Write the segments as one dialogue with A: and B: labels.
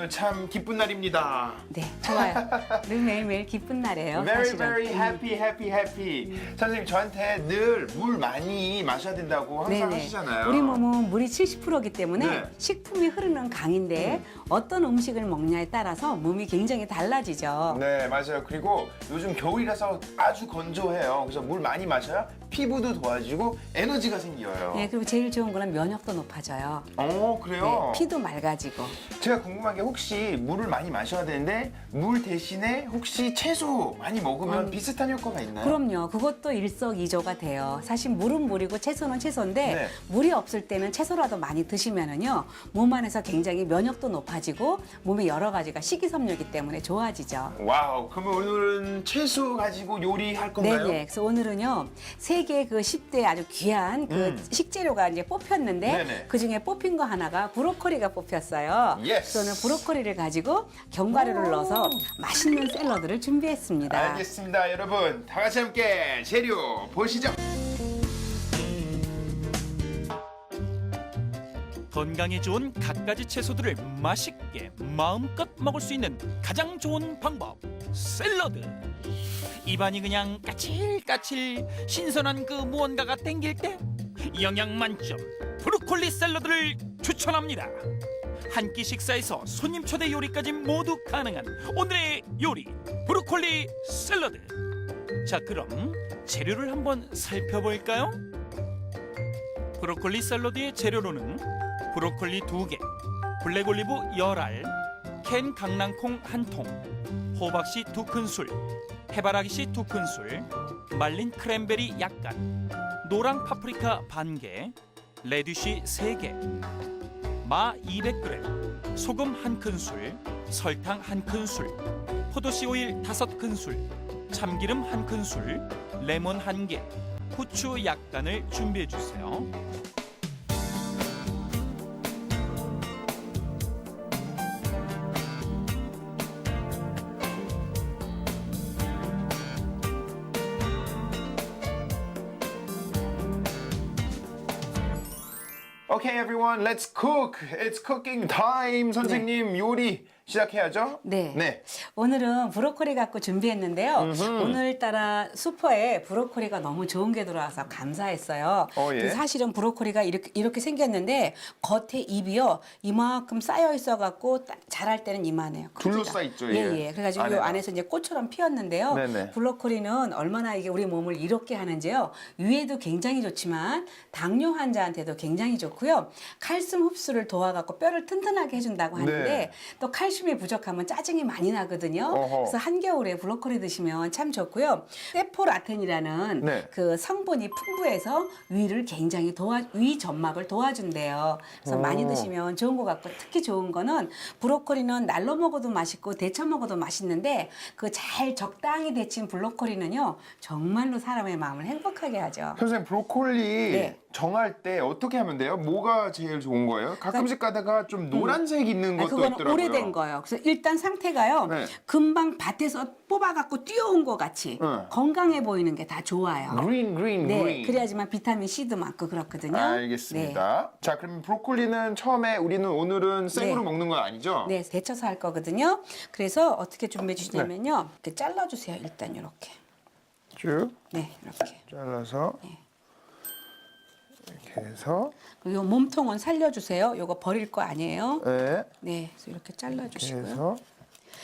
A: 오늘 참 기쁜 날입니다.
B: 네, 좋아요. 늘 매일매일 기쁜 날이에요.
A: Very
B: 사실은.
A: very happy happy happy. 선생님 저한테 늘 물 많이 마셔야 된다고 항상 하시잖아요.
B: 우리 몸은 물이 70%이기 때문에
A: 네.
B: 식품이 흐르는 강인데 어떤 음식을 먹냐에 따라서 몸이 굉장히 달라지죠.
A: 네 맞아요. 그리고 요즘 겨울이라서 아주 건조해요. 그래서 물 많이 마셔야 피부도 도와지고 에너지가 생겨요.
B: 네, 그리고 제일 좋은 거는 면역도 높아져요.
A: 그래요?
B: 네, 피도 맑아지고.
A: 제가 궁금한 게 혹시 물을 많이 마셔야 되는데 물 대신에 혹시 채소 많이 먹으면 비슷한 효과가 있나요?
B: 그럼요. 그것도 일석이조가 돼요. 사실 물은 물이고 채소는 채소인데
A: 네.
B: 물이 없을 때는 채소라도 많이 드시면은요 몸 안에서 굉장히 면역도 높아지고 몸의 여러 가지가 식이섬유이기 때문에 좋아지죠.
A: 와우. 그러면 오늘은 채소 가지고 요리할 건가요?
B: 네네. 그래서 오늘은요 세계 그 10대 아주 귀한 그 식재료가 이제 뽑혔는데
A: 네네.
B: 그 중에 뽑힌 거 하나가 브로콜리가 뽑혔어요.
A: 예스.
B: 그래서 오늘 브로콜리를 가지고 견과류를 넣어서 맛있는 샐러드를 준비했습니다.
A: 알겠습니다, 여러분. 다 같이 함께 재료 보시죠.
C: 건강에 좋은 갖가지 채소들을 맛있게 마음껏 먹을 수 있는 가장 좋은 방법 샐러드. 입안이 그냥 까칠까칠 신선한 그 무언가가 땡길 때 영양 만점 브로콜리 샐러드를 추천합니다. 한 끼 식사에서 손님 초대 요리까지 모두 가능한 오늘의 요리 브로콜리 샐러드. 자, 그럼 재료를 한번 살펴볼까요? 브로콜리 샐러드의 재료로는 브로콜리 2개, 블랙올리브 10알, 캔 강낭콩 1통, 호박씨 2큰술, 해바라기씨 2큰술, 말린 크랜베리 약간, 노랑 파프리카 반개, 레디쉬 3개, 마 200g, 소금 1큰술, 설탕 1큰술, 포도씨 오일 5큰술, 참기름 1큰술, 레몬 1개, 후추 약간을 준비해 주세요.
A: Okay, everyone, let's cook. It's cooking time. 선생님 요리 시작해야죠?
B: 네.
A: 네.
B: 오늘은 브로콜리 갖고 준비했는데요. 오늘따라 슈퍼에 브로콜리가 너무 좋은 게 들어와서 감사했어요.
A: 예.
B: 근데 사실은 브로콜리가 이렇게 생겼는데 겉에 잎이요 이만큼 쌓여 있어갖고 자랄 때는 이만해요. 크기가.
A: 둘러싸 있죠,
B: 예,
A: 이게.
B: 예. 그래가지고 이
A: 안에가.
B: 안에서 이제 꽃처럼 피었는데요.
A: 네네.
B: 브로콜리는 얼마나 이게 우리 몸을 이롭게 하는지요. 위에도 굉장히 좋지만 당뇨 환자한테도 굉장히 좋고요. 칼슘 흡수를 도와갖고 뼈를 튼튼하게 해준다고 하는데
A: 네.
B: 또 칼슘이 부족하면 짜증이 많이 나거든요.
A: 어허.
B: 그래서 한겨울에 브로콜리 드시면 참 좋고요. 세포라텐이라는
A: 네.
B: 그 성분이 풍부해서 위를 굉장히 위 점막을 도와준대요. 그래서 많이 드시면 좋은 것 같고 특히 좋은 거는 브로콜리는 날로 먹어도 맛있고 데쳐 먹어도 맛있는데 그 잘 적당히 데친 브로콜리는요 정말로 사람의 마음을 행복하게 하죠.
A: 선생님 브로콜리
B: 네.
A: 정할 때 어떻게 하면 돼요? 뭐가 제일 좋은 거예요? 가끔씩 가다가 좀 노란색 있는 것도
B: 그거는
A: 있더라고요.
B: 오래된 거예요. 그래서 일단 상태가요.
A: 네.
B: 금방 밭에서 뽑아갖고 뛰어온 것 같이 건강해 보이는 게 다 좋아요.
A: green, green,
B: 네,
A: green.
B: 그래야지만 비타민 C도 많고 그렇거든요.
A: 알겠습니다. 자, 그럼 브로콜리는 처음에 우리는 오늘은 생으로
B: 네.
A: 먹는 건 아니죠?
B: 네, 데쳐서 할 거거든요. 그래서 어떻게 준비해 주시냐면요. 이렇게 잘라주세요. 일단 이렇게.
A: 쭉
B: 네, 이렇게.
A: 잘라서 이렇게 해서
B: 그리고 요 몸통은 살려주세요. 요거 버릴 거 아니에요.
A: 네,
B: 네, 그래서 이렇게
A: 이렇게
B: 잘라주시고요.
A: 해서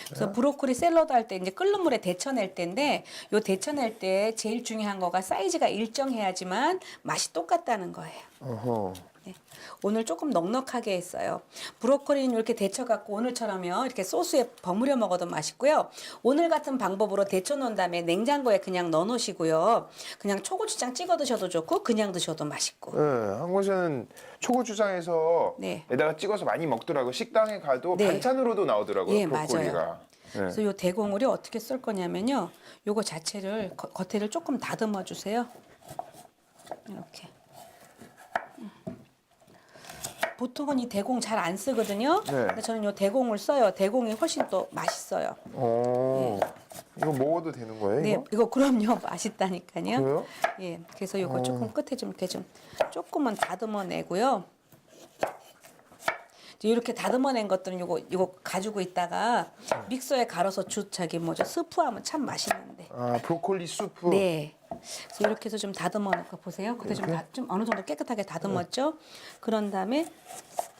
B: 그래서 브로콜리 샐러드 할 때 이제 끓는 물에 데쳐낼 때인데 요 데쳐낼 때 제일 중요한 거가 사이즈가 일정해야지만 맛이 똑같다는 거예요.
A: 어허.
B: 네. 오늘 조금 넉넉하게 했어요. 브로콜리는 이렇게 데쳐갖고 오늘처럼요 이렇게 소스에 버무려 먹어도 맛있고요. 오늘 같은 방법으로 데쳐놓은 다음에 냉장고에 그냥 넣어놓으시고요. 그냥 초고추장 찍어 드셔도 좋고 그냥 드셔도 맛있고.
A: 네, 한 곳은 초고추장에서
B: 네.
A: 에다가 찍어서 많이 먹더라고요. 식당에 가도
B: 네.
A: 반찬으로도 나오더라고요.
B: 예,
A: 브로콜리가.
B: 맞아요.
A: 네.
B: 그래서 요 대공을 어떻게 쓸 거냐면요. 요거 자체를 겉에를 조금 다듬어 주세요. 이렇게. 보통은 이 대공 잘 안 쓰거든요.
A: 네.
B: 근데 저는 요 대공을 써요. 대공이 훨씬 또 맛있어요.
A: 이거 먹어도 되는 거예요?
B: 네,
A: 이거?
B: 이거 그럼요. 맛있다니까요.
A: 그래요?
B: 예, 그래서 요거 조금 끝에 좀 이렇게 좀 조금만 다듬어 내고요. 이제 이렇게 다듬어낸 것들은 요거 가지고 있다가 믹서에 갈아서 스프하면 참 맛있는데.
A: 아, 브로콜리 수프.
B: 네. 그래서 이렇게 해서 좀 다듬어 놓고 보세요. 그때 좀 어느 정도 깨끗하게 다듬었죠. 그런 다음에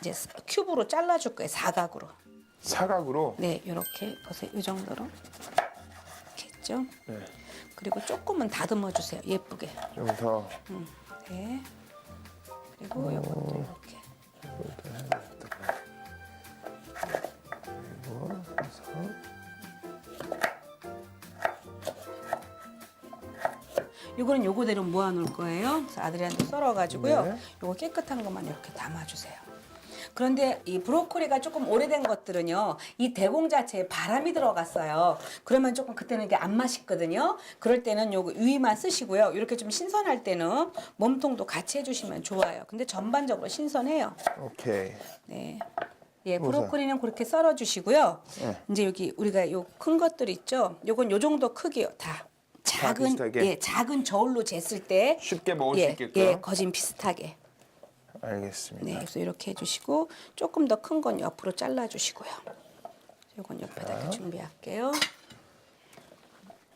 B: 이제 큐브로 잘라줄 거예요. 사각으로.
A: 사각으로.
B: 네, 이렇게 보세요. 이 정도로 이렇게 했죠.
A: 네.
B: 그리고 조금은 다듬어 주세요. 예쁘게.
A: 좀 더.
B: 네. 그리고 이것도 이렇게. 이거는 요거대로 모아놓을 거예요. 그래서 아들이한테 썰어가지고요.
A: 네.
B: 요거 깨끗한 것만 이렇게 담아주세요. 그런데 이 브로콜리가 조금 오래된 것들은요, 이 대공 자체에 바람이 들어갔어요. 그러면 조금 그때는 이게 안 맛있거든요. 그럴 때는 요거 위만 쓰시고요. 이렇게 좀 신선할 때는 몸통도 같이 해주시면 좋아요. 근데 전반적으로 신선해요.
A: 오케이.
B: 네. 예, 브로콜리는 그렇게 썰어주시고요.
A: 네.
B: 이제 여기 우리가 요 큰 것들 있죠. 요건 요 정도 크기요. 다 작은
A: 비슷하게?
B: 작은 저울로 쟀을 때
A: 쉽게 먹을 수 있게끔.
B: 예, 거진 비슷하게.
A: 알겠습니다.
B: 네, 그래서 이렇게 해주시고 조금 더 큰 건 옆으로 잘라주시고요. 요건 옆에다 이렇게 준비할게요.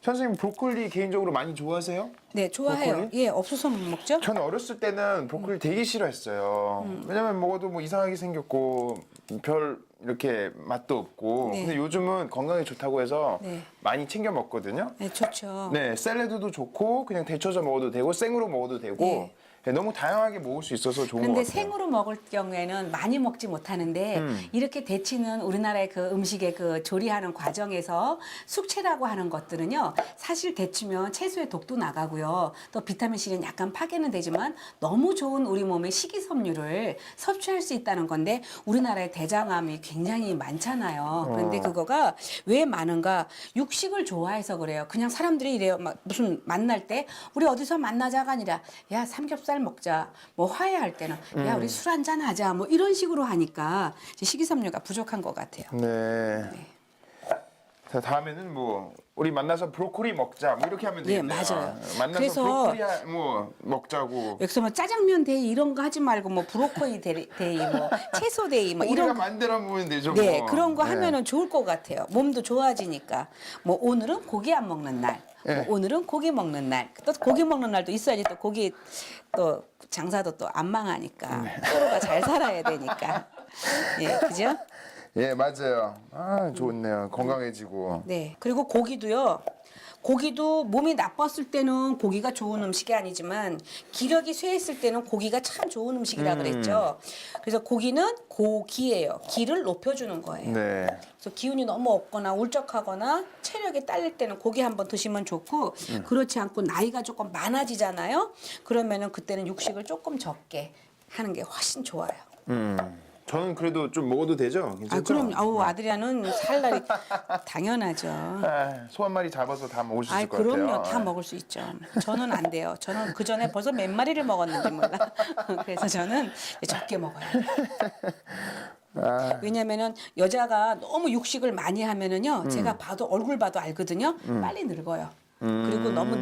A: 선생님 브로콜리 개인적으로 많이 좋아하세요?
B: 네, 좋아해요.
A: 브로콜리?
B: 예, 없어서 못 먹죠?
A: 저는 어렸을 때는 브로콜리 되게 싫어했어요. 왜냐면 먹어도 뭐 이상하게 생겼고 별 이렇게 맛도 없고.
B: 네.
A: 근데 요즘은 건강에 좋다고 해서
B: 네.
A: 많이 챙겨 먹거든요.
B: 네, 좋죠.
A: 네, 샐러드도 좋고 그냥 데쳐서 먹어도 되고 생으로 먹어도 되고
B: 네.
A: 네, 너무 다양하게 먹을 수 있어서 좋은 것
B: 그런데
A: 같아요.
B: 생으로 먹을 경우에는 많이 먹지 못하는데 이렇게 데치는 우리나라의 그 음식의 그 조리하는 과정에서 숙취라고 하는 것들은요, 사실 데치면 채소의 독도 나가고요, 또 비타민C는 약간 파괴는 되지만 너무 좋은 우리 몸의 식이섬유를 섭취할 수 있다는 건데, 우리나라의 대장암이 굉장히 많잖아요. 그런데 그거가 왜 많은가? 육식을 좋아해서 그래요. 그냥 사람들이 이래요. 막 무슨 만날 때 우리 어디서 만나자가 아니라 야, 삼겹살 먹자. 뭐 화해할 때는 야, 우리 술 한잔 하자. 뭐 이런 식으로 하니까 이제 식이섬유가 부족한 것 같아요.
A: 네. 자, 다음에는 뭐 우리 만나서 브로콜리 먹자. 뭐 이렇게 하면
B: 예,
A: 되겠네요.
B: 맞아요.
A: 만나서
B: 그래서
A: 브로콜리 뭐 먹자고.
B: 여기서 뭐 짜장면 데이 이런 거 하지 말고 뭐 브로콜리 데이, 뭐 채소 데이 뭐
A: 우리가
B: 이런 거.
A: 만들어 보면 되죠.
B: 네,
A: 뭐.
B: 그런 거
A: 네.
B: 하면은 좋을 것 같아요. 몸도 좋아지니까. 뭐 오늘은 고기 안 먹는 날,
A: 네.
B: 뭐 오늘은 고기 먹는 날. 또 고기 먹는 날도 있어야지 또 고기 또 장사도 또 안 망하니까. 서로가 잘 살아야 되니까. 예, 그죠?
A: 예, 맞아요. 아, 좋네요. 건강해지고.
B: 네. 그리고 고기도요. 고기도 몸이 나빴을 때는 고기가 좋은 음식이 아니지만 기력이 쇠했을 때는 고기가 참 좋은 음식이라 그랬죠. 그래서 고기는 고기예요. 기를 높여주는 거예요.
A: 네.
B: 그래서 기운이 너무 없거나 울적하거나 체력이 딸릴 때는 고기 한번 드시면 좋고, 그렇지 않고 나이가 조금 많아지잖아요. 그러면은 그때는 육식을 조금 적게 하는 게 훨씬 좋아요.
A: 저는 그래도 좀 먹어도 되죠? 괜찮죠?
B: 아, 그럼 아드리아는 살 날이 당연하죠.
A: 아, 소 한 마리 잡아서 다 먹을 수
B: 아,
A: 있을 것 같아요.
B: 그럼요. 다 먹을 수 있죠. 저는 안 돼요. 저는 그 전에 벌써 몇 마리를 먹었는지 몰라. 그래서 저는 적게 먹어요. 왜냐면은 여자가 너무 육식을 많이 하면은요, 제가 봐도 얼굴 봐도 알거든요. 빨리 늙어요. 그리고 너무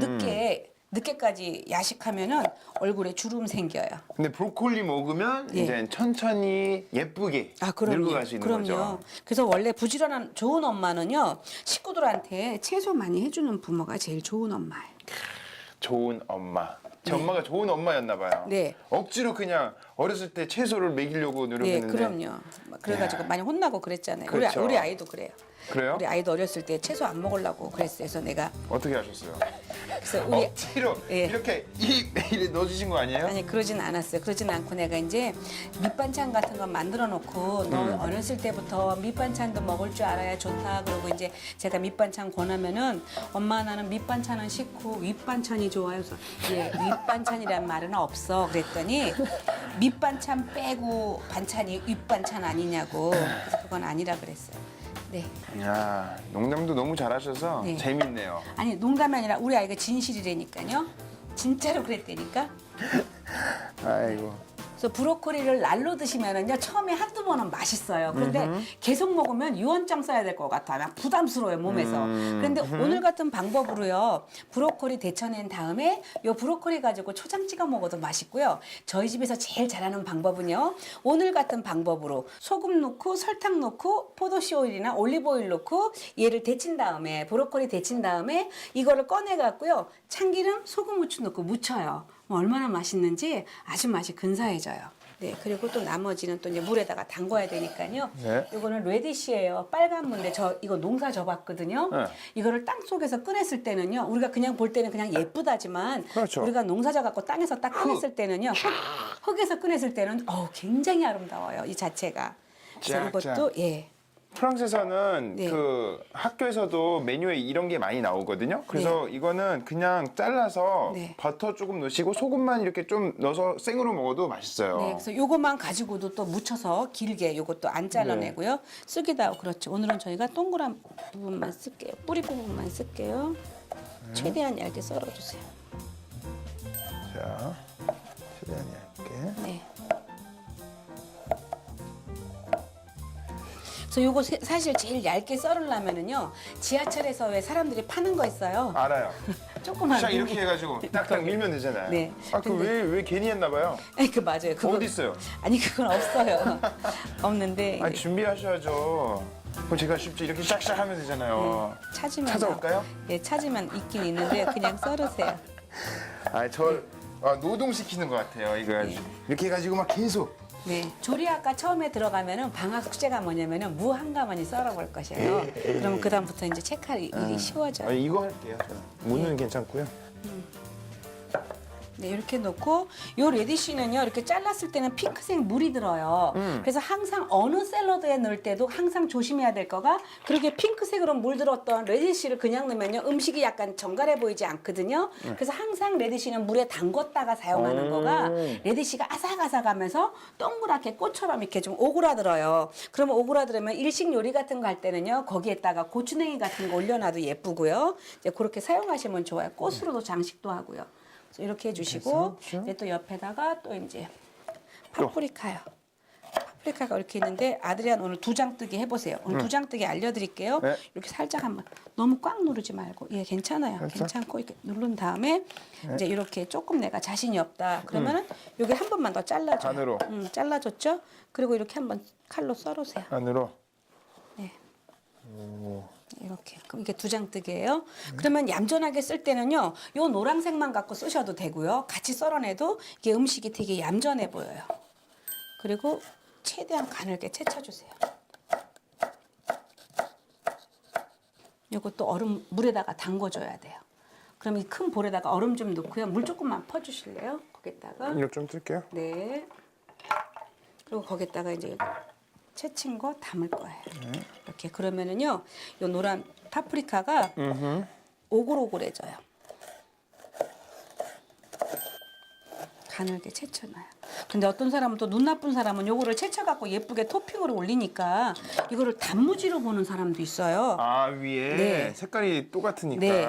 B: 늦게까지 야식하면은 얼굴에 주름 생겨요.
A: 근데 브로콜리 먹으면
B: 예.
A: 이제 천천히 예쁘게
B: 아, 그럼요.
A: 늙어갈 수 있는 거죠.
B: 그래서 원래 부지런한 좋은 엄마는요, 식구들한테 채소 많이 해주는 부모가 제일 좋은 엄마예요.
A: 좋은 엄마. 제 엄마가 좋은 엄마였나 봐요.
B: 네.
A: 억지로 그냥 어렸을 때 채소를 먹이려고
B: 네,
A: 노력했는데.
B: 그럼요. 그래가지고 많이 혼나고 그랬잖아요.
A: 그렇죠.
B: 우리 아이도 그래요.
A: 그래요?
B: 우리 아이도 어렸을 때 채소 안 먹으려고 그랬어요. 그래서 내가
A: 어떻게 하셨어요?
B: 그래서 우리
A: 억지로
B: 예.
A: 이렇게 이래 넣어주신 거 아니에요?
B: 아니 그러진 않았어요. 그러진 않고 내가 이제 밑반찬 같은 거 만들어 놓고 너 어렸을 때부터 밑반찬도 먹을 줄 알아야 좋다. 그러고 이제 제가 밑반찬 권하면은 엄마 나는 밑반찬은 싫고 윗반찬이 좋아요. 그래서 예, 윗반찬이란 말은 없어. 그랬더니 밑반찬 빼고 반찬이 윗반찬 아니냐고. 그래서 그건 아니라 그랬어요. 네.
A: 야, 농담도 너무 잘하셔서
B: 네.
A: 재밌네요.
B: 아니 농담이 아니라 우리 아이가 진실이라니까요. 진짜로 그랬다니까.
A: 아이고.
B: 그래서 브로콜리를 날로 드시면은요 처음에 한두 번은 맛있어요. 그런데 계속 먹으면 유언장 써야 될 것 같아요. 막 부담스러워요 몸에서. 그런데 오늘 같은 방법으로요 브로콜리 데쳐낸 다음에 요 브로콜리 가지고 초장 찍어 먹어도 맛있고요. 저희 집에서 제일 잘하는 방법은요 오늘 같은 방법으로 소금 넣고 설탕 넣고 포도씨 오일이나 올리브 오일 넣고 얘를 데친 다음에 브로콜리 데친 다음에 이거를 꺼내 갖고요 참기름, 소금, 후추 넣고 무쳐요. 얼마나 맛있는지 아주 맛이 근사해져요. 네, 그리고 또 나머지는 또 이제 물에다가 담궈야 되니까요.
A: 네.
B: 이거는 레디시예요. 빨간 무인데 저 이거 농사 져봤거든요.
A: 네.
B: 이거를 땅 속에서 꺼냈을 때는요. 우리가 그냥 볼 때는 그냥 예쁘다지만
A: 그렇죠.
B: 우리가 농사 져갖고 땅에서 딱 꺼냈을 때는요. 흙에서 꺼냈을 때는 굉장히 아름다워요. 이 자체가. 그래서
A: 쫙,
B: 이것도 예.
A: 프랑스에서는
B: 네.
A: 그 학교에서도 메뉴에 이런 게 많이 나오거든요. 그래서 이거는 그냥 잘라서
B: 네.
A: 버터 조금 넣으시고 소금만 이렇게 좀 넣어서 생으로 먹어도 맛있어요.
B: 네, 그래서 요것만 가지고도 또 묻혀서 길게 요것도 안 잘라내고요. 쓰기도 하고 그렇죠. 오늘은 저희가 동그란 부분만 쓸게요. 뿌리 부분만 쓸게요. 최대한 얇게 썰어주세요.
A: 자, 최대한 얇게.
B: 네. 그래서 요거 사실 제일 얇게 썰으려면은요 지하철에서 왜 사람들이 파는 거 있어요.
A: 알아요.
B: 조그만
A: 자 이렇게 해가지고 딱딱 밀면 되잖아요.
B: 네.
A: 아 그 왜 괜히 했나 봐요.
B: 아니 그 맞아요. 그거
A: 어디 있어요?
B: 아니 그건 없어요. 없는데
A: 아니 준비하셔야죠. 그럼 제가 쉽지 이렇게 샥샥 하면 되잖아요.
B: 찾으면
A: 찾아올까요?
B: 예, 찾으면 있긴 있는데 그냥 썰으세요.
A: 아니 저 노동시키는 것 같아요. 이거 이렇게 해가지고 막 계속.
B: 네, 조리 아까 처음에 들어가면은 방학 숙제가 뭐냐면은 무 한 가마니 썰어볼 것이에요. 그러면 그 다음부터 이제 체크할 일이 쉬워져요.
A: 이거 할게요. 무는 괜찮고요.
B: 네, 이렇게 놓고 요 레디쉬는요 이렇게 잘랐을 때는 핑크색 물이 들어요. 그래서 항상 어느 샐러드에 넣을 때도 항상 조심해야 될 거가 그렇게 핑크색으로 물들었던 레디쉬를 그냥 넣으면요 음식이 약간 정갈해 보이지 않거든요. 그래서 항상 레디쉬는 물에 담궜다가 사용하는 거가 레디쉬가 아삭아삭하면서 동그랗게 꽃처럼 이렇게 좀 오그라들어요. 그러면 오그라들으면 일식 요리 같은 거 할 때는요 거기에다가 고추냉이 같은 거 올려놔도 예쁘고요. 이제 그렇게 사용하시면 좋아요. 꽃으로도 장식도 하고요. 그래서 이렇게 해주시고 이제 또 옆에다가 또 이제 파프리카요. 파프리카가 이렇게 있는데 아드리안 오늘 두 장 뜨기 해보세요. 오늘 두 장 뜨기 알려드릴게요.
A: 네.
B: 이렇게 살짝 한번 너무 꽉 누르지 말고 예 괜찮아요. 괜찮고 이렇게 누른 다음에 이제 이렇게 조금 내가 자신이 없다 그러면은 여기 한 번만 더 잘라줘요.
A: 안으로.
B: 잘라줬죠. 그리고 이렇게 한번 칼로 썰으세요.
A: 안으로.
B: 네. 이렇게 그럼 이게 두 장 뜨기예요. 그러면 얌전하게 쓸 때는요, 요 노란색만 갖고 쓰셔도 되고요. 같이 썰어내도 이게 음식이 되게 얌전해 보여요. 그리고 최대한 가늘게 채쳐주세요. 요것도 얼음 물에다가 담궈줘야 돼요. 그럼 이 큰 볼에다가 얼음 좀 넣고요. 물 조금만 퍼주실래요? 거기다가
A: 이렇게 좀 뜰게요.
B: 네. 그리고 거기다가 이제 채친 거 담을 거예요. 이렇게 그러면은요, 요 노란 파프리카가 오글오글해져요. 가늘게 채쳐놔요. 근데 어떤 사람은 또 눈 나쁜 사람은 요거를 채쳐갖고 예쁘게 토핑으로 올리니까 이거를 단무지로 보는 사람도 있어요.
A: 아 위에
B: 네.
A: 색깔이 똑같으니까.
B: 네.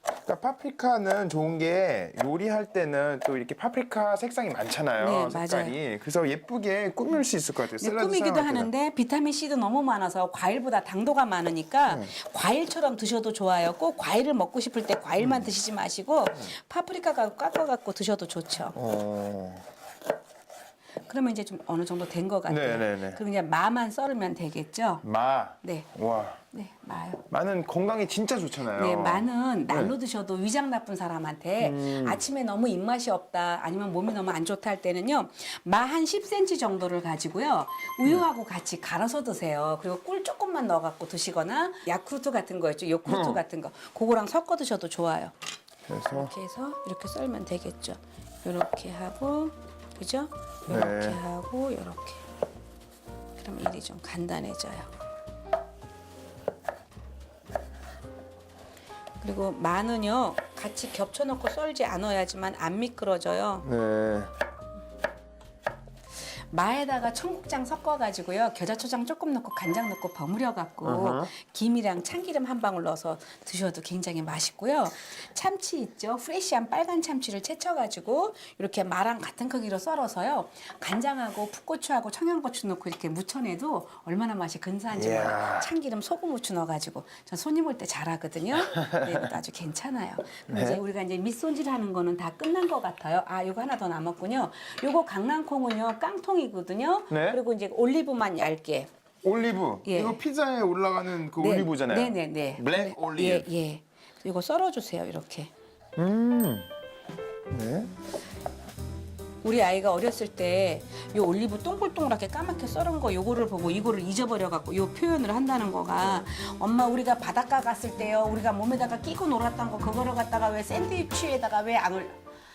A: 그러니까 파프리카는 좋은 게 요리할 때는 또 이렇게 파프리카 색상이 많잖아요.
B: 네,
A: 색깔이. 그래서 예쁘게 꾸밀 수 있을 것 같아요.
B: 네,
A: 샐러드
B: 꾸미기도
A: 사용할 때는.
B: 하는데 비타민 C도 너무 많아서 과일보다 당도가 많으니까 과일처럼 드셔도 좋아요. 꼭 과일을 먹고 싶을 때 과일만 드시지 마시고 파프리카가 깎아갖고 드셔도 좋죠. 그러면 이제 좀 어느 정도 된 것 같아요.
A: 네네네.
B: 그럼 이제 마만 썰으면 되겠죠?
A: 마.
B: 네,
A: 와.
B: 네, 마요.
A: 마는 건강에 진짜 좋잖아요.
B: 네, 마는 날로 드셔도 위장 나쁜 사람한테 아침에 너무 입맛이 없다 아니면 몸이 너무 안 좋다 할 때는요 마 한 10cm 정도를 가지고요 우유하고 같이 갈아서 드세요. 그리고 꿀 조금만 넣어갖고 드시거나 야쿠르트 같은 거 있죠, 요구르트 같은 거 그거랑 섞어 드셔도 좋아요.
A: 그래서
B: 이렇게 해서 이렇게 썰면 되겠죠. 이렇게 하고 그죠? 이렇게
A: 네.
B: 하고 이렇게. 그럼 일이 좀 간단해져요. 그리고 마는요 같이 겹쳐놓고 썰지 않아야지만 안 미끄러져요.
A: 네.
B: 마에다가 청국장 섞어가지고요. 겨자초장 조금 넣고 간장 넣고 버무려갖고 김이랑 참기름 한 방울 넣어서 드셔도 굉장히 맛있고요. 참치 있죠? 프레시한 빨간 참치를 채쳐가지고 이렇게 마랑 같은 크기로 썰어서요. 간장하고 풋고추하고 청양고추 넣고 이렇게 무쳐내도 얼마나 맛이 근사한지 몰라요.
A: 이야.
B: 참기름 소금 후추 넣어가지고 전 손님 올 때 잘하거든요. 네, 이것도 아주 괜찮아요. 그럼 이제 우리가 이제 밑손질하는 거는 다 끝난 것 같아요. 아, 이거 하나 더 남았군요. 요거 강낭콩은요 깡통이거든요.
A: 네.
B: 그리고 이제 올리브만 얇게.
A: 올리브.
B: 예.
A: 이거 피자에 올라가는 그
B: 네.
A: 올리브잖아요.
B: 네네네.
A: 블랙 올리브.
B: 예, 예. 이거 썰어주세요, 이렇게.
A: 네.
B: 우리 아이가 어렸을 때 요 올리브 동글동글하게 까맣게 썰은 거 요거를 보고 이거를 잊어버려 갖고 요 표현을 한다는 거가 엄마 우리가 바닷가 갔을 때요 우리가 몸에다가 끼고 놀았던 거 그거를 갖다가 왜 샌드위치에다가 왜 안을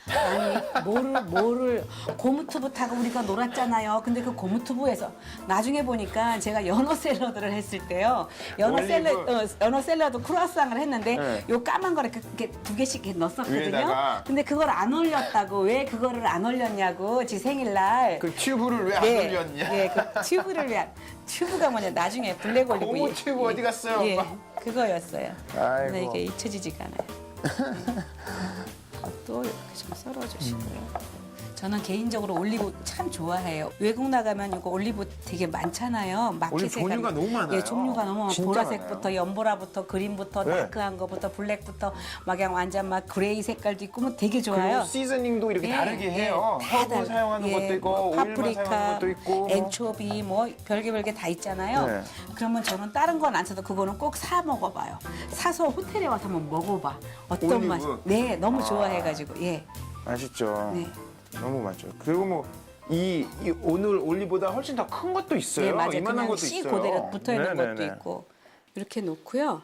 B: 아니 뭐를 고무튜브 타고 우리가 놀았잖아요. 근데 그 고무튜브에서 나중에 보니까 제가 연어 샐러드를 했을 때요. 연어 샐러드 크루아상을 했는데
A: 네.
B: 요 까만 거를 이렇게 두 개씩 이렇게 넣었었거든요.
A: 위에다가.
B: 근데 그걸 안 올렸다고 왜 그거를 안 올렸냐고 지 생일날.
A: 그 튜브를 왜 안 올렸냐?
B: 예, 그 튜브를 위한 튜브가 뭐냐 나중에 블랙 올리브.
A: 고무 튜브 어디 갔어요,
B: 예,
A: 엄마?
B: 그거였어요.
A: 아이고.
B: 근데 이게 잊혀지지가 않아요. 또 이렇게 좀 썰어주시고요. 저는 개인적으로 올리브 참 좋아해요. 외국 나가면 이거 올리브 되게 많잖아요.
A: 올리브
B: 마켓에
A: 종류가
B: 가면.
A: 너무 많아요.
B: 예, 종류가 너무 많아요.
A: 진짜
B: 보라색부터
A: 많아요.
B: 연보라부터 그린부터
A: 네.
B: 다크한 거부터 블랙부터 막 그냥 완전 막 그레이 색깔도 있고 뭐 되게 좋아요.
A: 그리고 시즈닝도 이렇게
B: 예,
A: 다르게
B: 예,
A: 해요.
B: 다
A: 허브
B: 달라요.
A: 사용하는
B: 예,
A: 것도 있고
B: 뭐
A: 오일만
B: 파프리카,
A: 사용하는 것도 있고 뭐.
B: 엔초비 뭐 별게 다 있잖아요.
A: 네.
B: 그러면 저는 다른 건 안 사도 그거는 꼭 사 먹어봐요. 사서 호텔에 와서 한번 먹어봐. 어떤
A: 올리브?
B: 맛? 네, 너무
A: 아.
B: 좋아해가지고 예.
A: 맛있죠.
B: 네.
A: 너무 맛죠. 그리고 뭐 이 오늘 올리보다 훨씬 더 큰 것도 있어요.
B: 네, 맞아요.
A: 이만한
B: 그냥
A: 것도
B: 씨
A: 있어요.
B: 그대로 붙어 있는 것도
A: 네네네.
B: 있고 이렇게 놓고요.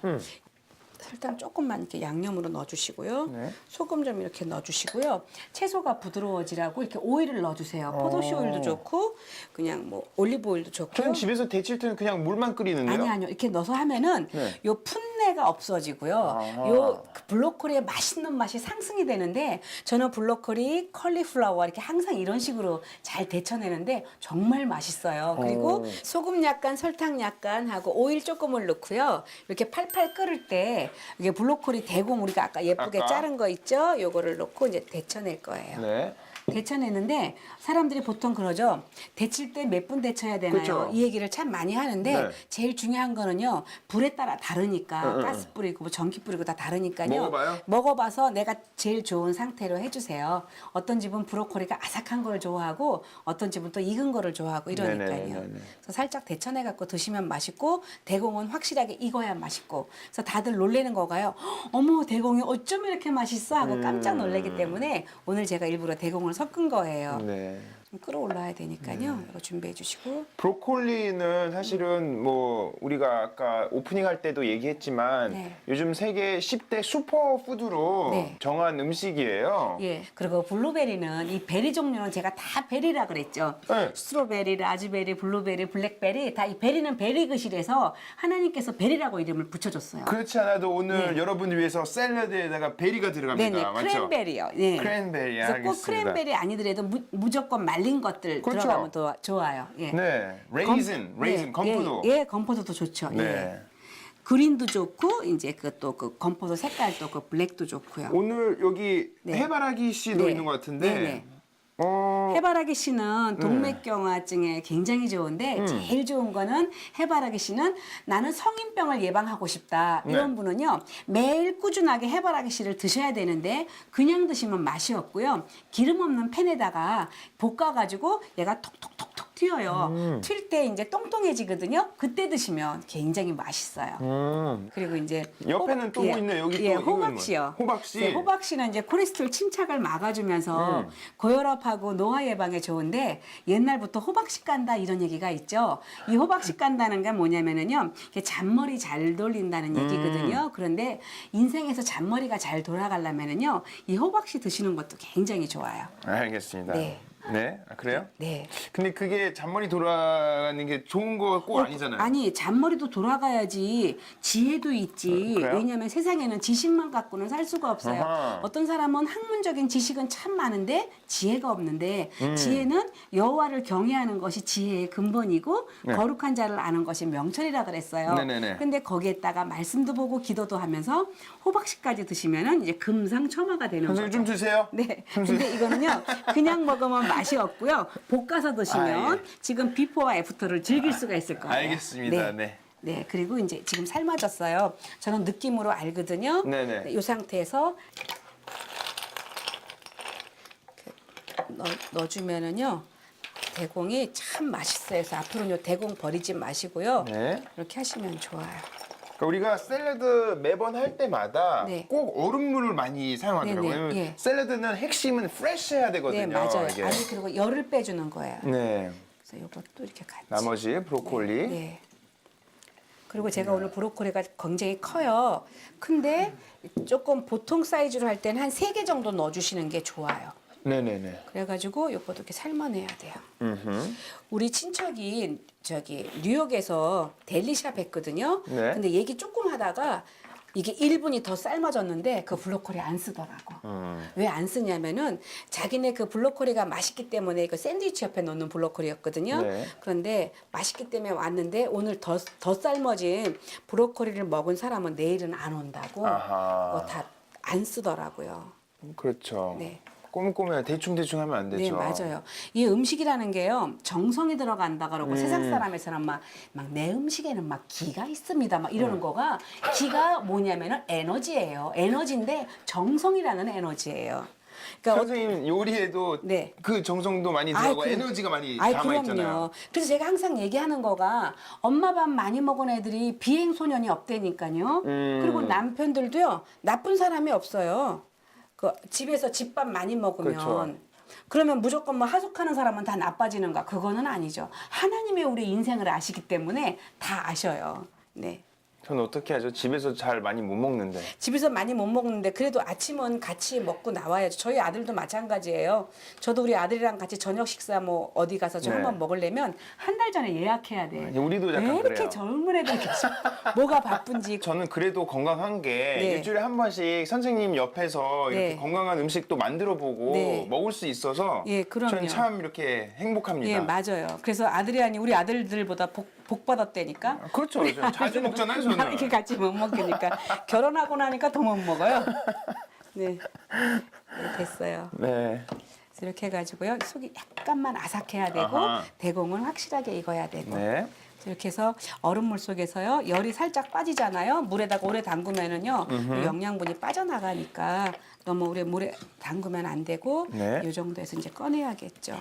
B: 설탕 조금만 이렇게 양념으로 넣어주시고요.
A: 네.
B: 소금 좀 이렇게 넣어주시고요. 채소가 부드러워지라고 이렇게 오일을 넣어주세요. 포도씨 오일도 좋고 그냥 뭐 올리브 오일도 좋고.
A: 저는 집에서 데칠 때는 그냥 물만 끓이는데요.
B: 아니요. 이렇게 넣어서 하면은
A: 네.
B: 요 풋내가 없어지고요.
A: 아하.
B: 요 블로콜리의 맛있는 맛이 상승이 되는데 저는 블로콜리, 컬리플라워 이렇게 항상 이런 식으로 잘 데쳐내는데 정말 맛있어요. 그리고 소금 약간, 설탕 약간 하고 오일 조금을 넣고요. 이렇게 팔팔 끓을 때 이게 블로콜리 대공 우리가 아까 예쁘게
A: 아까?
B: 자른 거 있죠? 요거를 넣고 이제 데쳐낼 거예요.
A: 네.
B: 데쳐내는데 사람들이 보통 그러죠. 데칠 때 몇 분 데쳐야 되나요?
A: 그쵸.
B: 이 얘기를 참 많이 하는데
A: 네.
B: 제일 중요한 거는요. 불에 따라 다르니까 가스 뿌리고 뭐 전기 뿌리고 다 다르니까요.
A: 먹어봐요?
B: 먹어봐서 내가 제일 좋은 상태로 해주세요. 어떤 집은 브로콜리가 아삭한 걸 좋아하고 어떤 집은 또 익은 거를 좋아하고 이러니까요.
A: 네네네네.
B: 그래서 살짝 데쳐내 갖고 드시면 맛있고 대공은 확실하게 익어야 맛있고 그래서 다들 놀래는 거가요. 어머 대공이 어쩜 이렇게 맛있어 하고 깜짝 놀라기 때문에 오늘 제가 일부러 대공을 섞은 거예요.
A: 네.
B: 좀 끌어올라야 되니까요. 이거 준비해 주시고.
A: 브로콜리는 사실은 뭐 우리가 아까 오프닝 할 때도 얘기했지만
B: 네.
A: 요즘 세계 10대 슈퍼푸드로
B: 네.
A: 정한 음식이에요.
B: 예. 그리고 블루베리는 이 베리 종류는 제가 다 베리라 그랬죠.
A: 네.
B: 스트로베리, 라즈베리, 블루베리, 블랙베리 다 이 베리는 베리그실에서 하나님께서 베리라고 이름을 붙여줬어요.
A: 그렇지 않아도 오늘
B: 네.
A: 여러분을 위해서 샐러드에다가 베리가 들어갑니다.
B: 네네.
A: 맞죠?
B: 크랜베리요. 네.
A: 크랜베리,
B: 그래서 꼭
A: 알겠습니다.
B: 크랜베리 아니더라도 무조건 말린 것들
A: 그렇죠.
B: 들어가면 더 좋아요. 예.
A: 네. 레이즌, 건포도.
B: 예, 건포도도 좋죠.
A: 네.
B: 예. 그린도 좋고 이제 그 또 그 건포도 색깔도 그 블랙도 좋고요.
A: 오늘 여기
B: 네.
A: 해바라기 씨도
B: 네.
A: 있는 것 같은데.
B: 네네.
A: 어,
B: 해바라기 씨는 동맥경화증에 굉장히 좋은데 제일 좋은 거는 해바라기 씨는 나는 성인병을 예방하고 싶다 이런
A: 네.
B: 분은요 매일 꾸준하게 해바라기 씨를 드셔야 되는데 그냥 드시면 맛이 없고요 기름 없는 팬에다가 볶아가지고 얘가 톡톡톡톡 튀어요. 튈 때 이제 똥똥해지거든요. 그때 드시면 굉장히 맛있어요. 그리고 이제
A: 옆에는 또 뭐 있네. 여기 또 이건
B: 호박씨요.
A: 뭐예요? 호박씨.
B: 네, 호박씨는 이제 콜레스테롤 침착을 막아주면서 고혈압하고 노화예방에 좋은데 옛날부터 호박씨 깐다 이런 얘기가 있죠. 이 호박씨 깐다는 게 뭐냐면은요, 이게 잔머리 잘 돌린다는 얘기거든요. 그런데 인생에서 잔머리가 잘 돌아가려면은요, 이 호박씨 드시는 것도 굉장히 좋아요.
A: 알겠습니다.
B: 네.
A: 네, 아, 그래요?
B: 네.
A: 근데 그게 잔머리 돌아가는 게 좋은 거 꼭 아니잖아요.
B: 아니 잔머리도 돌아가야지 지혜도 있지.
A: 그래요?
B: 왜냐하면 세상에는 지식만 갖고는 살 수가 없어요.
A: 아하.
B: 어떤 사람은 학문적인 지식은 참 많은데 지혜가 없는데
A: 음.
B: 지혜는 여호와를 경외하는 것이 지혜의 근본이고
A: 네.
B: 거룩한 자를 아는 것이 명철이라 그랬어요.
A: 네네네.
B: 근데 거기에다가 말씀도 보고 기도도 하면서 호박씨까지 드시면은 이제 금상첨화가 되는
A: 선생님
B: 거죠.
A: 좀 주세요.
B: 네. 근데 이거는요, 그냥 먹으면 맛이 없고요. 볶아서 드시면
A: 아, 예.
B: 지금 비포와 애프터를 즐길 수가 있을 거예요.
A: 알겠습니다. 네.
B: 네, 그리고 이제 지금 삶아졌어요. 저는 느낌으로 알거든요.
A: 네네.
B: 이 상태에서 넣어주면은요, 대공이 참 맛있어요. 그래서 앞으로는 요 대공 버리지 마시고요.
A: 네.
B: 이렇게 하시면 좋아요.
A: 그러니까 우리가 샐러드 매번 할 때마다
B: 네.
A: 꼭 얼음물을 많이 사용하더라고요.
B: 네네,
A: 왜냐면
B: 예.
A: 샐러드는 핵심은 프레시해야 되거든요.
B: 네, 맞아요.
A: 이게.
B: 아니, 그리고 열을 빼주는 거예요.
A: 네.
B: 그래서 이것도 이렇게 같이.
A: 나머지 브로콜리.
B: 네. 그리고 제가 오늘 브로콜리가 굉장히 커요. 근데 조금 보통 사이즈로 할 때는 한 3개 정도 넣어주시는 게 좋아요.
A: 네네네.
B: 그래가지고 요것도 이렇게 삶아내야 돼요.
A: 음흠.
B: 우리 친척이 저기 뉴욕에서 델리샵 했거든요.
A: 네.
B: 근데 얘기 조금 하다가 이게 1분이 더 삶아졌는데 그 브로콜리 안 쓰더라고. 왜 안 쓰냐면은 자기네 그 브로콜리가 맛있기 때문에 그 샌드위치 옆에 넣는 브로콜리였거든요.
A: 네.
B: 그런데 맛있기 때문에 왔는데 오늘 더 삶아진 브로콜리를 먹은 사람은 내일은 안 온다고
A: 아하.
B: 다 안 쓰더라고요.
A: 그렇죠.
B: 네.
A: 꼬물꼬물 대충대충 하면 안
B: 네,
A: 되죠.
B: 맞아요. 이 음식이라는 게요, 정성이 들어간다 그러고 세상 사람에서는 막 내 음식에는 막 기가 있습니다. 막 이러는 거가 기가 뭐냐면은 에너지예요. 에너지인데 정성이라는 에너지예요. 그러니까
A: 선생님 요리에도
B: 네.
A: 그 정성도 많이
B: 아이,
A: 들어가고
B: 그-
A: 에너지가 많이
B: 아이,
A: 담아 있잖아요.
B: 그럼요. 그래서 제가 항상 얘기하는 거가 엄마 밥 많이 먹은 애들이 비행 소년이 없다니까요. 그리고 남편들도요 나쁜 사람이 없어요. 그 집에서 집밥 많이 먹으면
A: 그렇죠.
B: 그러면 무조건 뭐 하숙하는 사람은 다 나빠지는가? 그거는 아니죠. 하나님의 우리 인생을 아시기 때문에 다 아셔요. 네.
A: 전 어떻게 하죠? 집에서 잘 많이 못 먹는데.
B: 집에서 많이 못 먹는데 그래도 아침은 같이 먹고 나와야죠. 저희 아들도 마찬가지예요. 저도 우리 아들이랑 같이 저녁 식사 뭐 어디 가서 좀
A: 네.
B: 한번 먹으려면 한 달 전에 예약해야 돼.
A: 우리도 약간
B: 왜 이렇게
A: 그래요.
B: 젊은 애들 계속 뭐가 바쁜지.
A: 저는 그래도 건강한 게
B: 네.
A: 일주일에 한 번씩 선생님 옆에서 이렇게
B: 네.
A: 건강한 음식도 만들어 보고
B: 네.
A: 먹을 수 있어서
B: 예, 그럼요.
A: 저는 참 이렇게 행복합니다.
B: 예, 맞아요. 그래서 아드리안이 우리 아들들보다 복 받았다니까.
A: 그렇죠. 저 자주 먹잖아요, 저는.
B: 이렇게 같이 못 먹으니까 결혼하고 나니까 더 못 먹어요. 네, 됐어요.
A: 네.
B: 그래서 이렇게 해가지고요. 속이 약간만 아삭해야 되고
A: 아하.
B: 대공은 확실하게 익어야 되고.
A: 네.
B: 이렇게 해서 얼음물 속에서요 열이 살짝 빠지잖아요. 물에다가 오래 담그면은요 영양분이 빠져나가니까 너무 오래 물에 담그면 안 되고
A: 네.
B: 이 정도에서 이제 꺼내야겠죠.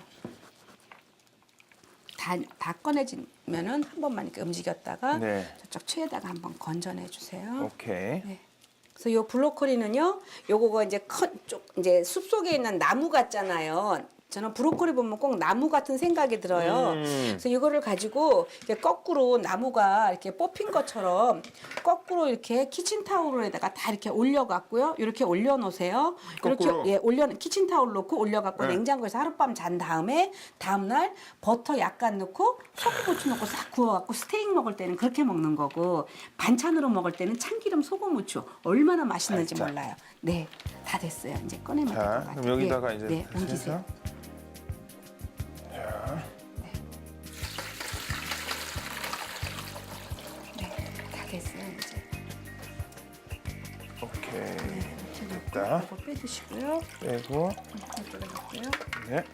B: 다 꺼내지면은 한 번만 이렇게 움직였다가
A: 네.
B: 저쪽 체에다가 한번 건져내 주세요.
A: 오케이.
B: 네. 그래서 요 브로콜리는요, 요거가 이제 이제 숲 속에 있는 나무 같잖아요. 저는 브로콜리 보면 꼭 나무 같은 생각이 들어요. 그래서 이거를 가지고 이렇게 거꾸로 나무가 이렇게 뽑힌 것처럼 거꾸로 이렇게 키친타올에다가 다 이렇게 올려갖고요. 이렇게 올려놓으세요.
A: 거꾸로?
B: 이렇게 키친타올 놓고 올려갖고
A: 네.
B: 냉장고에서 하룻밤 잔 다음에 다음날 버터 약간 넣고 소금후추 넣고 싹 구워갖고 스테이크 먹을 때는 그렇게 먹는 거고 반찬으로 먹을 때는 참기름 소금후추 얼마나 맛있는지
A: 살짝.
B: 몰라요. 네, 다 됐어요. 이제 꺼내면 될 것
A: 자,
B: 같아요.
A: 그럼 여기다가
B: 네,
A: 이제
B: 네, 옮기세요. 다 됐어요 이제.
A: 오케이.
B: 이렇게
A: 됐다.
B: 넣고 이거 빼주시고요.
A: 빼고.
B: 이렇게 넣고요.
A: 네.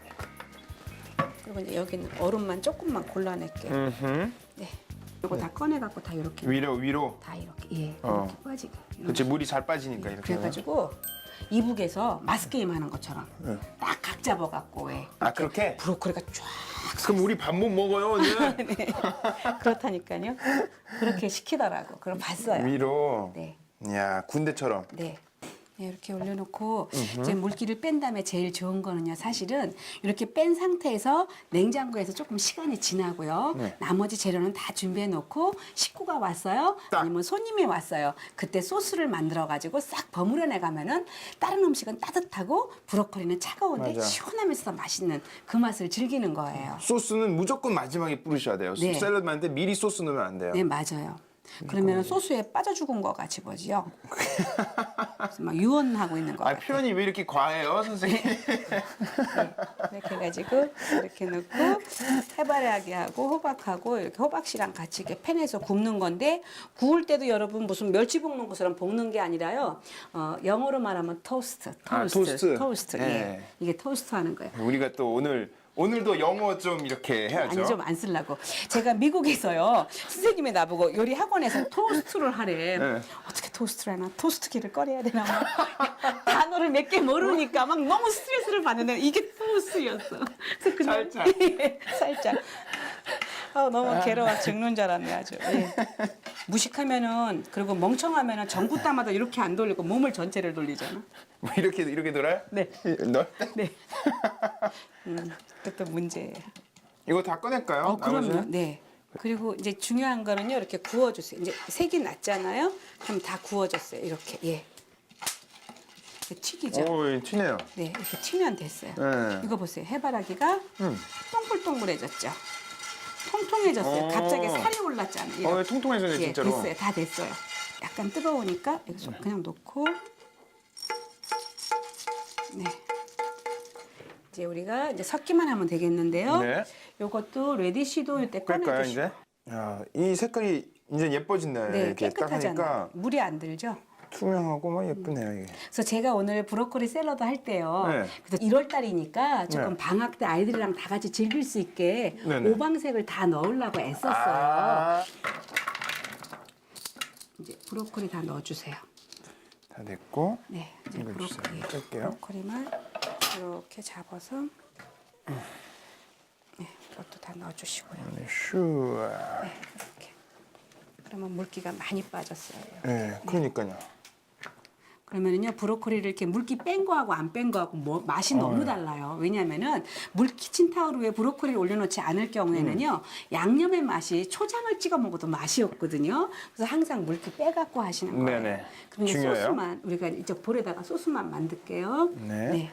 B: 그리고 이제 여기는 얼음만 조금만 골라낼게요.
A: 음.
B: 네. 이거 다 꺼내갖고 다 이렇게
A: 위로.
B: 다 이렇게 이렇게
A: 어.
B: 빠지게.
A: 그렇지 물이 잘 빠지니까 이렇게.
B: 그래가지고 이북에서 마스 게임 하는 것처럼
A: 네.
B: 딱 각 잡아갖고 왜
A: 아 그렇게?
B: 브로콜리가 쫙
A: 그럼 우리 밥 못 먹어요 오늘.
B: 그렇다니까요. 그렇게 시키더라고. 그럼 봤어요.
A: 위로.
B: 네,
A: 야 군대처럼.
B: 네. 네, 이렇게 올려놓고 이제 물기를 뺀 다음에 제일 좋은 거는요. 사실은 이렇게 뺀 상태에서 냉장고에서 조금 시간이 지나고요.
A: 네.
B: 나머지 재료는 다 준비해 놓고 식구가 왔어요.
A: 딱.
B: 아니면 손님이 왔어요. 그때 소스를 만들어 가지고 싹 버무려내 가면은 다른 음식은 따뜻하고 브로콜리는 차가운데
A: 맞아.
B: 시원하면서 맛있는 그 맛을 즐기는 거예요.
A: 소스는 무조건 마지막에 뿌리셔야 돼요.
B: 네.
A: 샐러드 만들 때 미리 소스 넣으면 안 돼요.
B: 네, 맞아요. 그러면 소스에 빠져 죽은 거가 집어지요. 그래서 막 유언하고 있는 거
A: 아,
B: 같아요.
A: 표현이 왜 이렇게 과해요, 선생님?
B: 이렇게 해가지고 이렇게 넣고 해바라기 하고 호박하고 이렇게 호박씨랑 같이 이렇게 팬에서 굽는 건데 구울 때도 여러분 무슨 멸치 볶는 것처럼 볶는 게 아니라요. 영어로 말하면 토스트.
A: 토스트.
B: 예.
A: 예.
B: 이게 토스트 하는 거예요.
A: 우리가 또 오늘도 영어 좀 이렇게 해야죠.
B: 아니 좀 안 쓰려고. 제가 미국에서요. 선생님이 나보고 요리 학원에서 토스트를 하래.
A: 네.
B: 어떻게 토스트를 하나? 토스트기를 꺼내야 되나? 막 단어를 몇 개 모르니까 막 너무 스트레스를 받는데 이게 토스트였어. 그래서 그냥
A: 살짝.
B: 예, 살짝. 너무 괴로워 죽는 줄 알았네 아주. 예. 무식하면은 그리고 멍청하면은 전구 따마다 이렇게 안 돌리고 몸을 전체를 돌리잖아.
A: 뭐 이렇게 돌아요?
B: 네.
A: 너?
B: 네. 그것도 문제예요.
A: 이거 다 꺼낼까요?
B: 그럼요.
A: 나머지는?
B: 네. 그리고 이제 중요한 거는요. 이렇게 구워주세요. 이제 색이 났잖아요. 그럼 다 구워졌어요. 이렇게. 예. 이렇게 튀기죠.
A: 오, 예, 튀네요.
B: 네. 이렇게 튀면 됐어요.
A: 네.
B: 이거 보세요. 해바라기가 동글동글해졌죠. 통통해졌어요. 갑자기 살이 올랐잖아요.
A: 예, 통통해졌네,
B: 예,
A: 진짜로.
B: 됐어요. 다 됐어요. 약간 뜨거우니까 여기서 그냥 놓고 네. 이제 우리가 이제 섞기만 하면 되겠는데요.
A: 네.
B: 요것도 레디쉬도 이때
A: 그럴까요,
B: 꺼내주시고.
A: 이제? 야, 이 색깔이 이제 예뻐진다.
B: 네,
A: 이렇게 딱
B: 깨끗하잖아요.
A: 하니까
B: 물이 안 들죠.
A: 투명하고 막 예쁘네요, 이게.
B: 그래서 제가 오늘 브로콜리 샐러드 할 때요.
A: 네.
B: 그래서 1월 달이니까 조금
A: 네.
B: 방학 때 아이들이랑 다 같이 즐길 수 있게
A: 네네.
B: 오방색을 다 넣으려고 애썼어요.
A: 아,
B: 이제 브로콜리 다 넣어주세요.
A: 다 됐고.
B: 네, 이제
A: 이거 주세요.
B: 브로콜리,
A: 뺄게요.
B: 브로콜리만 이렇게 잡아서 네, 이것도 다 넣어주시고요.
A: 네, 슈.
B: 네, 이렇게. 그러면 물기가 많이 빠졌어요.
A: 네, 그러니까요.
B: 그러면은요 브로콜리를 이렇게 물기 뺀 거하고 안 뺀 거하고 뭐 맛이 너무 달라요. 왜냐하면은 물 키친타올 위에 브로콜리를 올려놓지 않을 경우에는요 양념의 맛이 초장을 찍어 먹어도 맛이 없거든요. 그래서 항상 물기 빼갖고 하시는 거예요.
A: 네네.
B: 그럼 이제
A: 중요해요.
B: 소스만 우리가 이쪽 볼에다가 소스만 만들게요.
A: 네.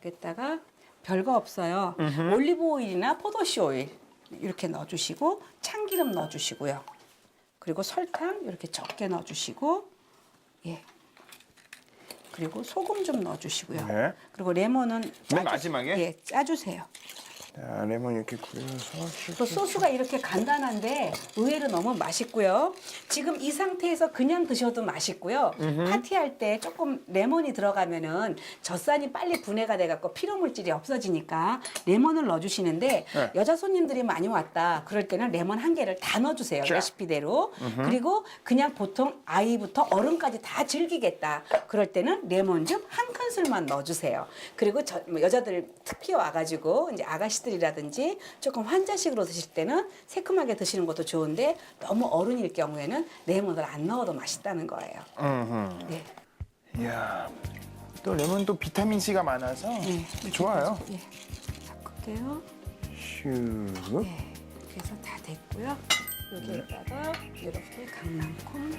B: 여기다가 별거 없어요. 올리브 오일이나 포도씨 오일 이렇게 넣어주시고 참기름 넣어주시고요. 그리고 설탕 이렇게 적게 넣어주시고 예. 그리고 소금 좀 넣어주시고요.
A: 네.
B: 그리고 레몬은
A: 맨 마지막에?
B: 예, 짜주세요.
A: 자, 레몬 이렇게 굴려서.
B: 또 소스가 이렇게 간단한데 의외로 너무 맛있고요. 지금 이 상태에서 그냥 드셔도 맛있고요. 파티할 때 조금 레몬이 들어가면은 젖산이 빨리 분해가 돼갖고 피로물질이 없어지니까 레몬을 넣어주시는데
A: 네.
B: 여자 손님들이 많이 왔다 그럴 때는 레몬 한 개를 다 넣어주세요.
A: 자.
B: 레시피대로. 그리고 그냥 보통 아이부터 어른까지 다 즐기겠다. 그럴 때는 레몬즙 한 큰술만 넣어주세요. 그리고 뭐 여자들 특히 와가지고 이제 아가씨들이라든지 조금 환자식으로 드실 때는 새콤하게 드시는 것도 좋은데 너무 어른일 경우에는 레몬을 안 넣어도 맛있다는 거예요. 네.
A: 이야, 또 레몬 또 비타민 C가 많아서
B: 네.
A: 좋아요.
B: 예. 섞을게요.
A: 슈.
B: 네. 이렇게 해서 다 됐고요. 여기에다가 이렇게 강낭콩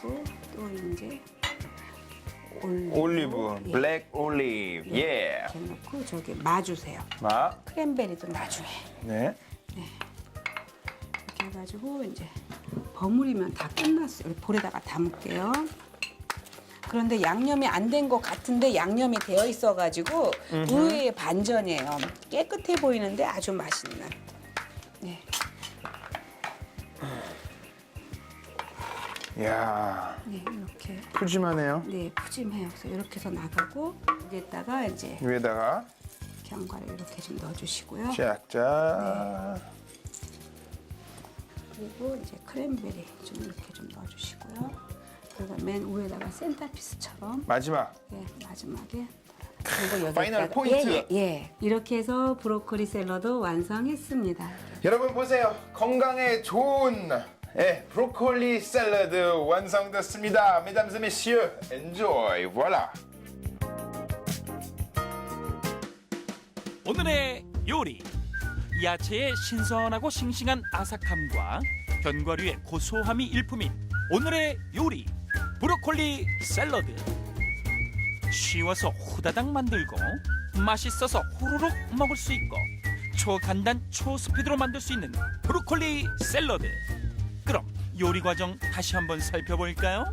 B: 그리고 또 이제
A: 올리브,
B: 예.
A: 블랙 올리브. 예.
B: 이렇게 넣고 저기 마주세요.
A: 막.
B: 크랜베리도 나중에
A: 네.
B: 이렇게 해가지고 이제 버무리면 다 끝났어요. 우리 볼에다가 담을게요. 그런데 양념이 안 된 것 같은데 양념이 되어 있어가지고 의외의 반전이에요. 깨끗해 보이는데 아주 맛있는. 네.
A: 이야,
B: 네, 이렇게.
A: 푸짐하네요.
B: 네, 푸짐해요. 그래서 이렇게 해서 나가고 여기에다가 이제
A: 위에다가
B: 견과류 이렇게 좀 넣어주시고요.
A: 쫙쫙.
B: 그리고 이제 크랜베리 좀 이렇게 좀 넣어주시고요. 그리고 맨 위에다가 센터피스처럼
A: 마지막.
B: 예, 마지막에 그리고 여기다가
A: 파이널 포인트.
B: 예. 이렇게 해서 브로콜리 샐러드 완성했습니다.
A: 여러분 보세요. 건강에 좋은 네, 브로콜리 샐러드 완성됐습니다. Mesdames et messieurs, enjoy. Voila.
C: 오늘의 요리. 야채의 신선하고 싱싱한 아삭함과 견과류의 고소함이 일품인 오늘의 요리. 브로콜리 샐러드. 쉬워서 후다닥 만들고 맛있어서 후루룩 먹을 수 있고 초간단 초스피드로 만들 수 있는 브로콜리 샐러드. 그럼 요리 과정 다시 한번 살펴볼까요?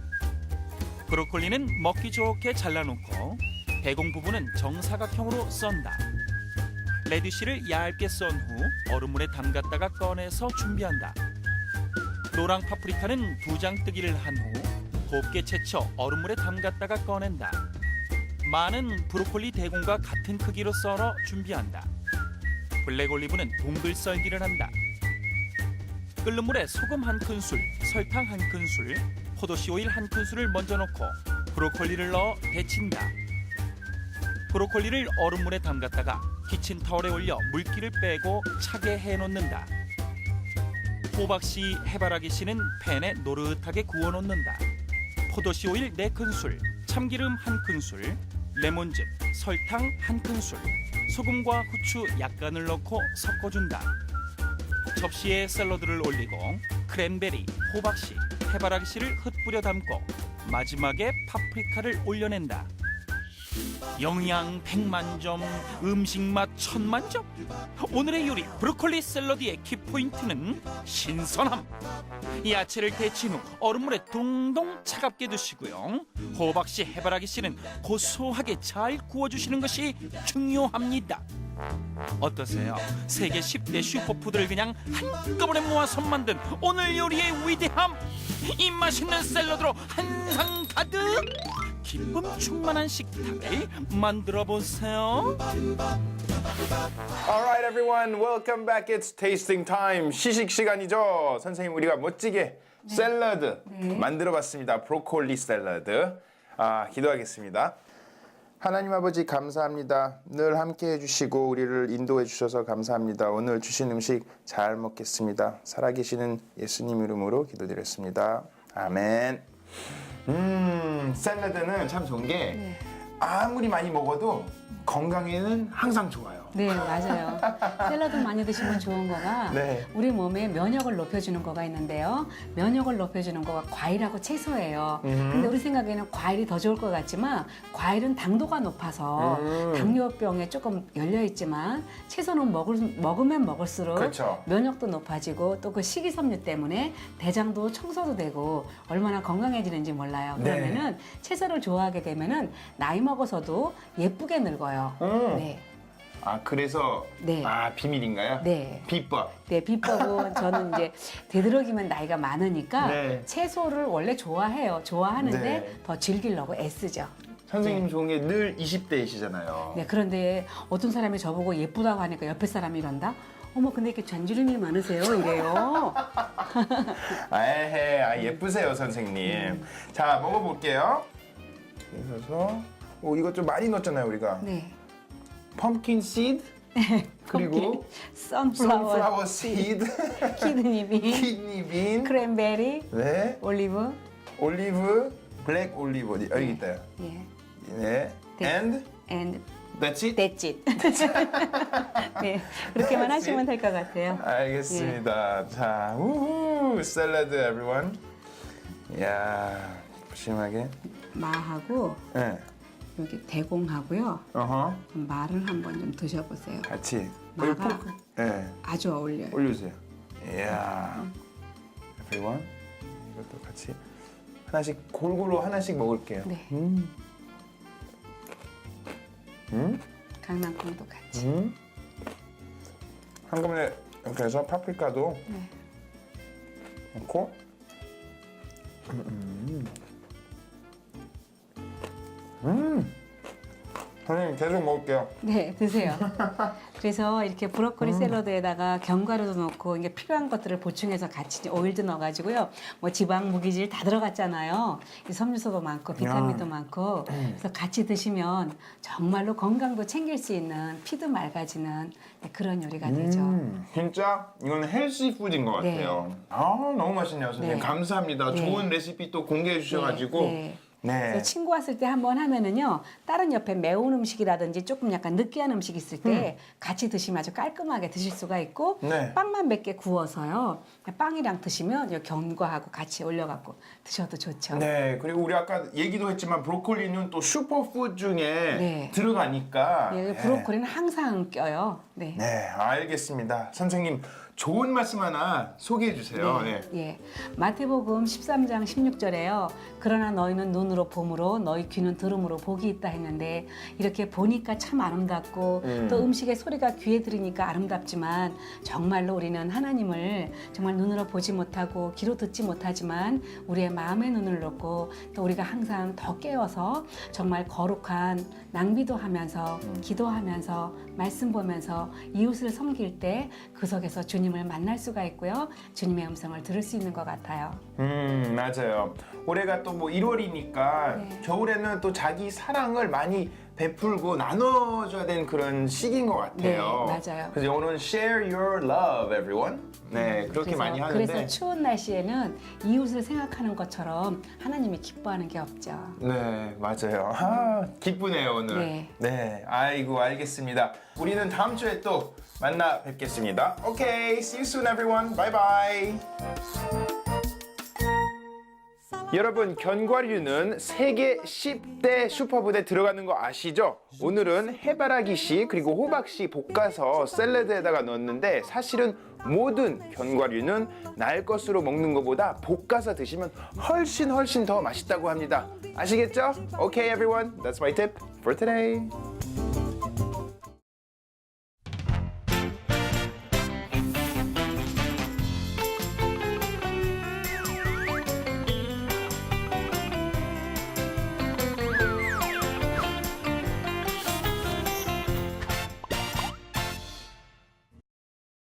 C: 브로콜리는 먹기 좋게 잘라놓고 대공 부분은 정사각형으로 썬다. 레디쉬를 얇게 썬 후 얼음물에 담갔다가 꺼내서 준비한다. 노랑 파프리카는 2장 뜨기를 한 후 곱게 채쳐 얼음물에 담갔다가 꺼낸다. 마는 브로콜리 대공과 같은 크기로 썰어 준비한다. 블랙 올리브는 동글 썰기를 한다. 끓는 물에 소금 1큰술, 설탕 1큰술, 포도씨 오일 1큰술을 먼저 넣고 브로콜리를 넣어 데친다. 브로콜리를 얼음물에 담갔다가 키친타올에 올려 물기를 빼고 차게 해놓는다. 호박씨, 해바라기씨는 팬에 노릇하게 구워놓는다. 포도씨 오일 4큰술, 참기름 1큰술, 레몬즙, 설탕 1큰술, 소금과 후추 약간을 넣고 섞어준다. 접시에 샐러드를 올리고 크랜베리, 호박씨, 해바라기씨를 흩뿌려 담고 마지막에 파프리카를 올려낸다. 영양 100만점, 음식 맛 1000만점. 오늘의 요리 브로콜리 샐러드의 키포인트는 신선함. 야채를 데친 후 얼음물에 동동 차갑게 두시고요. 호박씨, 해바라기씨는 고소하게 잘 구워주시는 것이 중요합니다. 어떠세요? 세계 10대 슈퍼푸드를 그냥 한꺼번에 모아서 만든 오늘 요리의 위대함. 이 맛있는 샐러드로 한상 가득 기쁨 충만한 식탁을 만들어 보세요.
A: Alright everyone, welcome back. It's tasting time. 시식 시간이죠. 선생님 우리가 멋지게 샐러드 만들어봤습니다. 브로콜리 샐러드. 기도하겠습니다. 하나님 아버지 감사합니다. 늘 함께 해주시고 우리를 인도해 주셔서 감사합니다. 오늘 주신 음식 잘 먹겠습니다. 살아계시는 예수님 이름으로 기도드렸습니다. 아멘. 샐러드는 참 좋은 게 아무리 많이 먹어도 건강에는 항상 좋아요.
B: 네, 맞아요. 샐러드 많이 드시면 좋은 거가
A: 네.
B: 우리 몸의 면역을 높여주는 거가 있는데요. 면역을 높여주는 거가 과일하고 채소예요. 근데 우리 생각에는 과일이 더 좋을 것 같지만 과일은 당도가 높아서 당뇨병에 조금 열려있지만 채소는 먹으면 먹을수록
A: 그렇죠.
B: 면역도 높아지고 또 그 식이섬유 때문에 대장도 청소도 되고 얼마나 건강해지는지 몰라요.
A: 네.
B: 그러면은 채소를 좋아하게 되면은 나이 먹어서도 예쁘게 늙어요. 네.
A: 그래서
B: 네.
A: 비밀인가요?
B: 네.
A: 비법.
B: 네, 비법은 저는 이제 되도록이면 나이가 많으니까
A: 네.
B: 채소를 원래 좋아해요. 좋아하는데
A: 네.
B: 더 즐기려고 애쓰죠.
A: 선생님 좋은 게 늘 20대이시잖아요.
B: 네, 그런데 어떤 사람이 저보고 예쁘다고 하니까 옆에 사람이 이런다? 어머, 근데 이렇게 전주름이 많으세요? 이래요.
A: 에헤, 예쁘세요 선생님. 자, 먹어볼게요. 그래서 이거 좀 많이 넣었잖아요 우리가.
B: 네.
A: 펌킨 씨드 그리고
B: 선플라워,
A: 선플라워 씨드,
B: 키드니빈,
A: 키드니빈,
B: 크랜베리,
A: 네,
B: 올리브.
A: 올리브, 블랙 올리브 여기 있다.
B: 예.
A: 네,
B: 네.
A: and that's it.
B: That's it. 네, 그렇게만
A: That's
B: 하시면
A: it.
B: 될 것 같아요.
A: 알겠습니다. 자, 우후, 샐러드 everyone. 이야, 푸짐하게.
B: 마하고
A: 네,
B: 여기 대공하고요.
A: 어허,
B: 마를 한번 좀 드셔보세요.
A: 같이.
B: 마가
A: 포크. 네,
B: 아주 어울려요.
A: 올려주세요. 이야, everyone. 이것도 같이 하나씩 골고루 하나씩 먹을게요.
B: 네. 강낭콩도 같이.
A: 한꺼번에 이렇게 해서 파프리카도
B: 네.
A: 넣고 선생님 계속 먹을게요.
B: 네, 드세요. 그래서 이렇게 브로콜리 샐러드에다가 견과류도 넣고 이게 필요한 것들을 보충해서 같이 오일도 넣어가지고요. 뭐 지방, 무기질 다 들어갔잖아요. 이 섬유소도 많고 비타민도 많고 그래서 같이 드시면 정말로 건강도 챙길 수 있는 피도 맑아지는 그런 요리가 되죠.
A: 진짜 이거는 헬시 푸드인 것
B: 네.
A: 같아요. 아 너무 맛있네요, 선생님.
B: 네.
A: 감사합니다.
B: 네.
A: 좋은 레시피 또 공개해 주셔가지고.
B: 네.
A: 네.
B: 그래서 친구 왔을 때 한번 하면은요, 다른 옆에 매운 음식이라든지 조금 약간 느끼한 음식 있을 때 같이 드시면 아주 깔끔하게 드실 수가 있고,
A: 네.
B: 빵만 몇 개 구워서요, 빵이랑 드시면 이 견과하고 같이 올려갖고 드셔도 좋죠.
A: 네, 그리고 우리 아까 얘기도 했지만 브로콜리는 또 슈퍼푸드 중에
B: 네.
A: 들어가니까.
B: 예, 브로콜리는 항상 껴요. 네.
A: 네, 알겠습니다. 선생님 좋은 말씀 하나 소개해 주세요. 네.
B: 예. 마태복음 13장 16절에요. 그러나 너희는 눈으로 봄으로 너희 귀는 들음으로 복이 있다 했는데 이렇게 보니까 참 아름답고 또 음식의 소리가 귀에 들으니까 아름답지만 정말로 우리는 하나님을 정말 눈으로 보지 못하고 귀로 듣지 못하지만 우리의 마음의 눈을 놓고 또 우리가 항상 더 깨어서 정말 거룩한 낭비도 하면서 기도하면서 말씀 보면서 이웃을 섬길 때 그 속에서 주님을 만날 수가 있고요. 주님의 음성을 들을 수 있는 것 같아요.
A: 맞아요. 올해가 또 뭐 1월이니까
B: 네.
A: 겨울에는 또 자기 사랑을 많이 베풀고 나눠줘야 되는 그런 시기인 것 같아요.
B: 네, 맞아요.
A: 그래서 영어로는 share your love, everyone. 네, 그렇게 많이 하는데.
B: 그래서 추운 날씨에는 이웃을 생각하는 것처럼 하나님이 기뻐하는 게 없죠.
A: 네, 맞아요. 아, 기쁘네요, 오늘.
B: 네.
A: 네, 아이고, 알겠습니다. 우리는 다음 주에 또 만나 뵙겠습니다. Okay, see you soon, everyone. Bye bye. 여러분, 견과류는 세계 10대 슈퍼푸드에 들어가는 거 아시죠? 오늘은 해바라기씨 그리고 호박씨 볶아서 샐러드에다가 넣었는데 사실은 모든 견과류는 날 것으로 먹는 것보다 볶아서 드시면 훨씬 더 맛있다고 합니다. 아시겠죠? Okay, everyone, that's my tip for today.